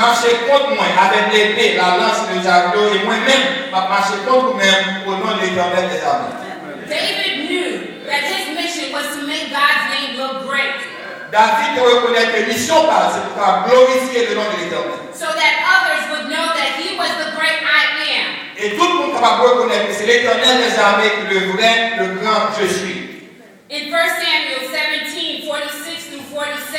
marcher contre moi avec l'épée, la lance et le javelot, et moi-même, je vais marcher contre vous-même au nom de l'Éternel des armées. David knew that his mission was to make God's name look great. David reconnaît que mission c'est pour glorifier le nom de l'Éternel. So that others would know that he was the great I am. Et tout le monde capable de reconnaître que c'est l'Éternel des armées qui est le vrai, le grand je suis. In 1 Samuel 17, 46 through 47,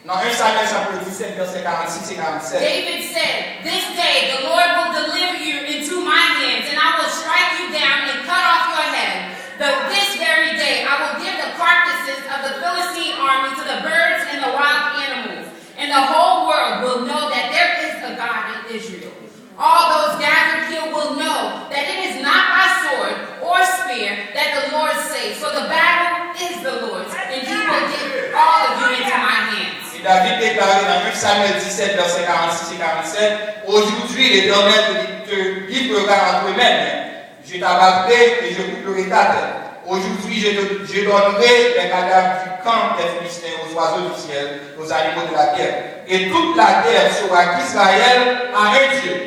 dans 1 Samuel chapitre 17, verset 46 et 47, David said, "This day the Lord will deliver you into my hands, and I will strike you down and cut off your head. Though this very day I will give the carcasses of the Philistine army to the birds and the wild animals, and the whole world will know that there is a God in Israel. All those gathered here will know that it is not by sword or spear that the Lord saves, for the battle is the Lord's, and he will give all of you into my hands." Et David déclaré dans 1 Samuel 17, verset 46 et 47, aujourd'hui l'Éternel te livrera entre mes mains. Je t'abattrai et je couperai ta tête. Aujourd'hui, je donnerai les cadavres du camp des Philistins aux oiseaux du ciel, aux animaux de la terre. Et toute la terre saura qu'Israël a un Dieu.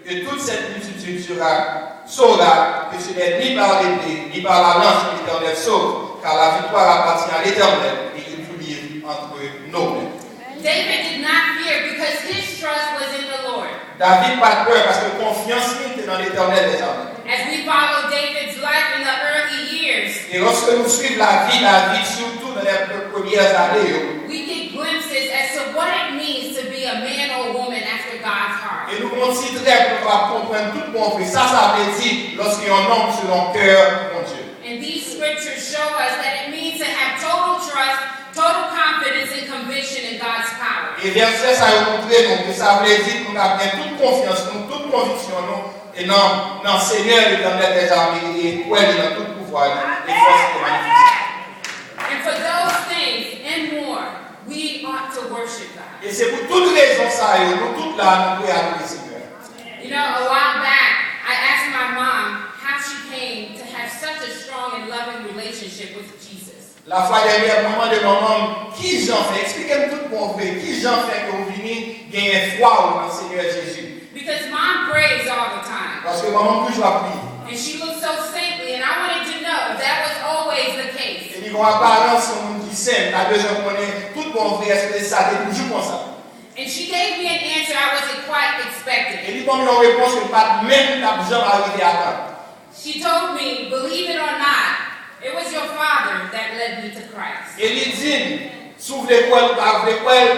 Et toute cette multitude saura que ce n'est ni par l'épée, ni par la lance que l'Éternel sauve, car la victoire appartient à l'Éternel et il tout livre entre nos mains. David did not fear because his trust was in the Lord. David pas peur parce que confiance était dans l'Éternel des armées. As we follow David's life in the early years, et lorsque nous suivons la vie surtout dans les premières années, we get glimpses as to what it means to be a man or woman after God's heart. Et nous considérons pour comprendre tout bon fait. Ça veut dire lorsqu'il y a un homme selon cœur mon Dieu. And these scriptures show us that it means to have total trust, total confidence and conviction in God's power. Et verset ça a montré donc que ça veut dire qu'on a bien toute confiance, toute conviction et dans le Seigneur l'Éternel des armées et quoi dans tout pouvoir et force de magnifique. And for those things and more, we ought to worship God. Et c'est pour toutes raisons ça nous toutes là nous pouvons adorer le Seigneur. You know, a while back I asked my mom how she came to have such a strong and loving relationship with Jesus. La fois dernière, maman, qui j'en fait? Expliquez-moi tout mon frère. Qui j'en fait que vous venez gagner foi dans le Seigneur Jésus? Because mom prays all the time. Parce que maman toujours a prié. And she looks so saintly, and I wanted to know if that was always the case. Et en apparence, on dit simple. La deuxième connaît tout mon frère, est-ce que ça c'est toujours comme ça? And she gave me an answer I wasn't quite expecting. Et il donne une réponse que pas même la jamais arrivé à temps. She told me, believe it or not, it was your father that led me to Christ. Et il dit, sous l'école,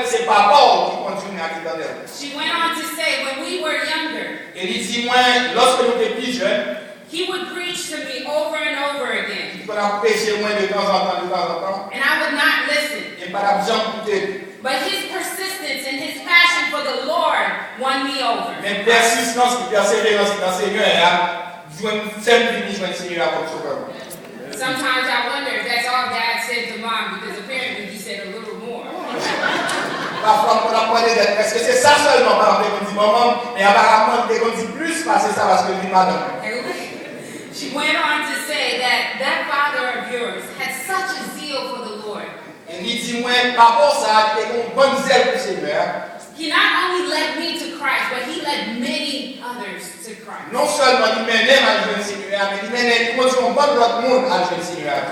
c'est papa qui continue à l'éternel. She went on to say, when we were younger, Et il dit, moi, lorsque nous étions plus jeunes, he would preach to me over and over again. il a prêché moi de temps en temps, And I would not listen. et pas la besoin d'écouter. But his persistence and his passion for the Lord won me over. Mais persistance, persévérance dans le Seigneur, joindre Seigneur comme sauveur. Sometimes I wonder if that's all Dad said to Mom, because apparently he said a little more. Parfois, on apprend d'être, parce que c'est ça seulement, par exemple, on dit maman, mais apparemment, on dit plus, parce que c'est ça, parce que je dis madame. She went on to say that father of yours had such a zeal for the Lord. Et il dit, moi, par rapport à ça, il a une bonne zèle pour le Seigneur. He not only led me to Christ, but he led many others to Christ. Non seulement il mène à le Seigneur, mais il mène un bon autre monde à le Seigneur.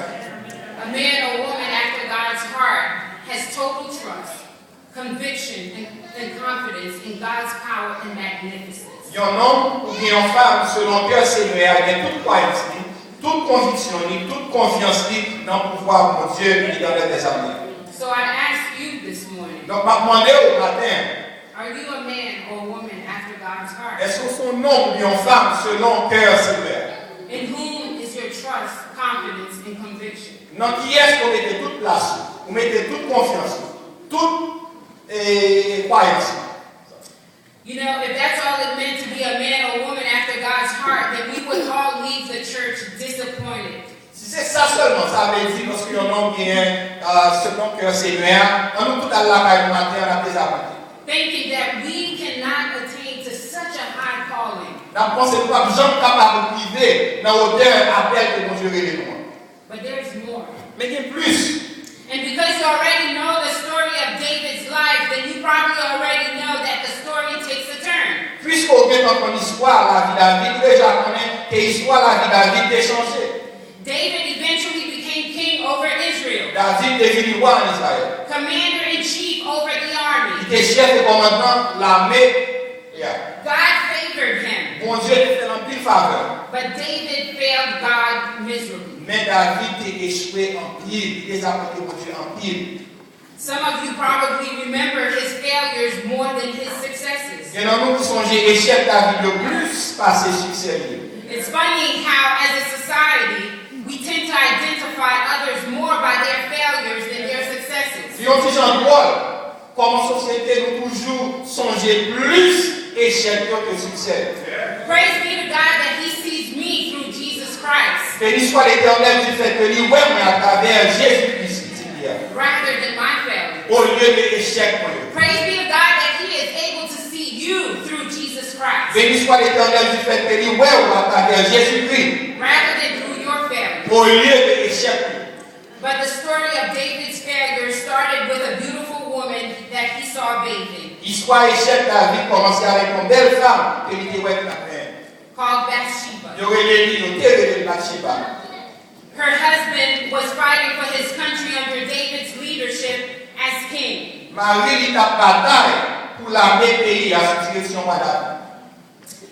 A man or woman after God's heart has total trust, conviction, and confidence in God's power and magnificence. Il y a un homme ou bien une femme selon cœur Seigneur, il y a toute croyance, toute conviction, toute confiance dans le pouvoir de Dieu et dans les armées. So I ask you this morning. Donc, je demandé au matin. Are you a man or woman after God's heart? Est-ce que son homme ou une femme selon cœur Seigneur? In whom is your trust, confidence, and conviction? Dans qui est-ce qu'on mettez toute place, vous mettez toute confiance, toute croyance? You know, if that's all it meant to be a man or woman after God's heart, then we would all leave the church disappointed. Si c'est ça seulement, ça veut dire parce qu'il y a un homme qui est selon cœur Seigneur, on nous tout à la caille matin, on a des apportés. Thinking that we cannot attain to such a high calling. Nous pensons que nous sommes capables de vivre dans l'auteur appel que mon Dieu révèle nous. But there's more. Mais il y a plus. And because you already know the story of David's life, then you probably already know that the story l'histoire la vie de David, déjà connaît que l'histoire la vie de David est changée. David eventually became king over Israel, David est devenu roi en Israël. commander-in-chief over the army. Il était chef et commandant de l'armée. Yeah. God favored him, Bon Dieu te fait un pile faveur. but David failed God miserably. Mais David t'a échoué en pile. Il les a porté pour Dieu en pile. Some of you probably remember his failures more than his successes. Il y en a nous qui songent échec David le plus par ses succès. It's funny how, as a society, we tend to identify others more by their failures than their successes. Si on dit en drôle, comme en société, nous toujours songer plus échec que succès. Praise be to God that he sees me through Jesus Christ Béni soit l'Éternel du fait que lui, ouais, mais à travers Jésus-Christ, rather than my failure. au lieu de l'échec. Praise be to God that he is able to see you through Jesus Christ Béni soit l'Éternel du fait que lui, ouais, à travers Jésus-Christ, rather than through your failure. au lieu de l'échec. But the story of David's failure started with a beautiful woman that he saw bathing, L'histoire échec David commençait avec une belle femme que lui était ouais la peine. called Bathsheba. Il aurait les livres, il aurait les Bathsheba. Her husband was fighting for his country under David's leadership as king. Marie lui a bataille pour l'armée pays à sa direction madame.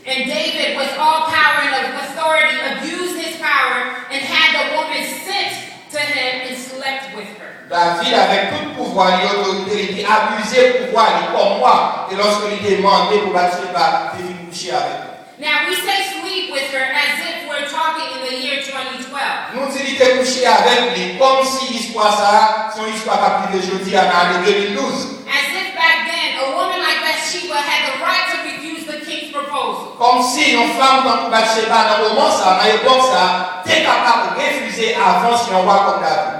And David, with all power and authority, abused his power and had the woman sent to him and slept with her. David, avec tout pouvoir et autorité, il était abusé de pouvoir, il comme moi. Et lorsqu'il était demandé pour Bathsheba, il est couché avec elle. Now, we say sleep with her as if we're talking in the year 2012. Nous disons qu'il était couché avec lui, comme si l'histoire, ça, son histoire a pris de jeudi en année 2012. As if back then, a woman like Bathsheba had the right to refuse the king's proposal. Comme si une femme comme Bathsheba, dans le moment, ça, dans l'époque, ça, était capable de refuser avant si on voit comme David.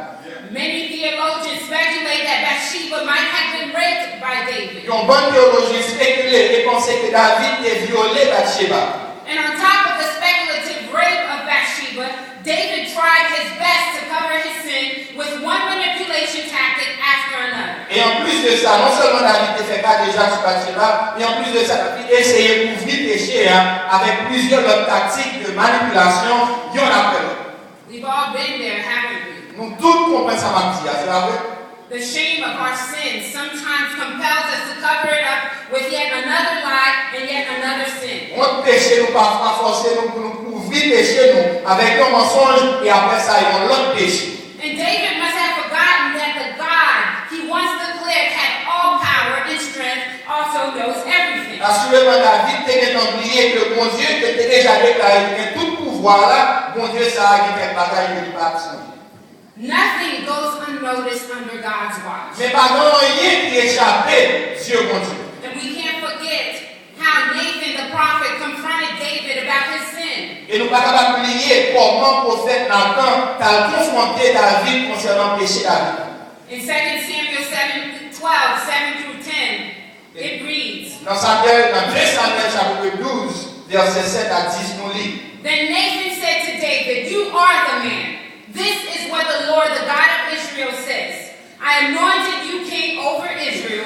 Many theologians speculate that Bathsheba might have been raped by David. Une bonne théologie spéculait et pensait que David était violé Bathsheba. And on top of the speculative rape of Bathsheba, David tried his best to cover his sin with one manipulation tactic after another. Et en plus de ça, non seulement David a fait cas déjà sur Bathsheba, mais en plus de ça, il a essayé de couvrir le péché avec plusieurs autres tactiques de manipulation, y'en après l'autre. We've all been there, haven't we? Nous tous comprenons ça, ma petite, c'est vrai. The shame of our sin sometimes compels us to cover it up with yet another lie and yet another sin. Notre péché nous parfois forcer nous pour nous couvrir le péché nous avec un mensonge et après ça, ils ont l'autre péché. And David must have forgotten that the God he once declared had all power and strength also knows everything. Assurément, David tenait oublié que le bon Dieu qui était déjà déclaré qu'il a tout pouvoir là, bon Dieu, ça a été fait bataille de l'Impaction. Nothing goes unnoticed under God's watch. Mais pas rien qui échappait, Dieu bon Dieu. And we can't forget how Nathan the prophet confronted David about his sin. Et nous ne pouvons pas oublier comment le prophète Nathan a confronté David concernant le péché David. In 2 Samuel 12, 7 through 10, it reads, Dans 2 Samuel chapitre 12, verset 7 à 10, nous lisons. Then Nathan said to David, You are the man. This is what the Lord, the God of Israel, says. I anointed you king over Israel.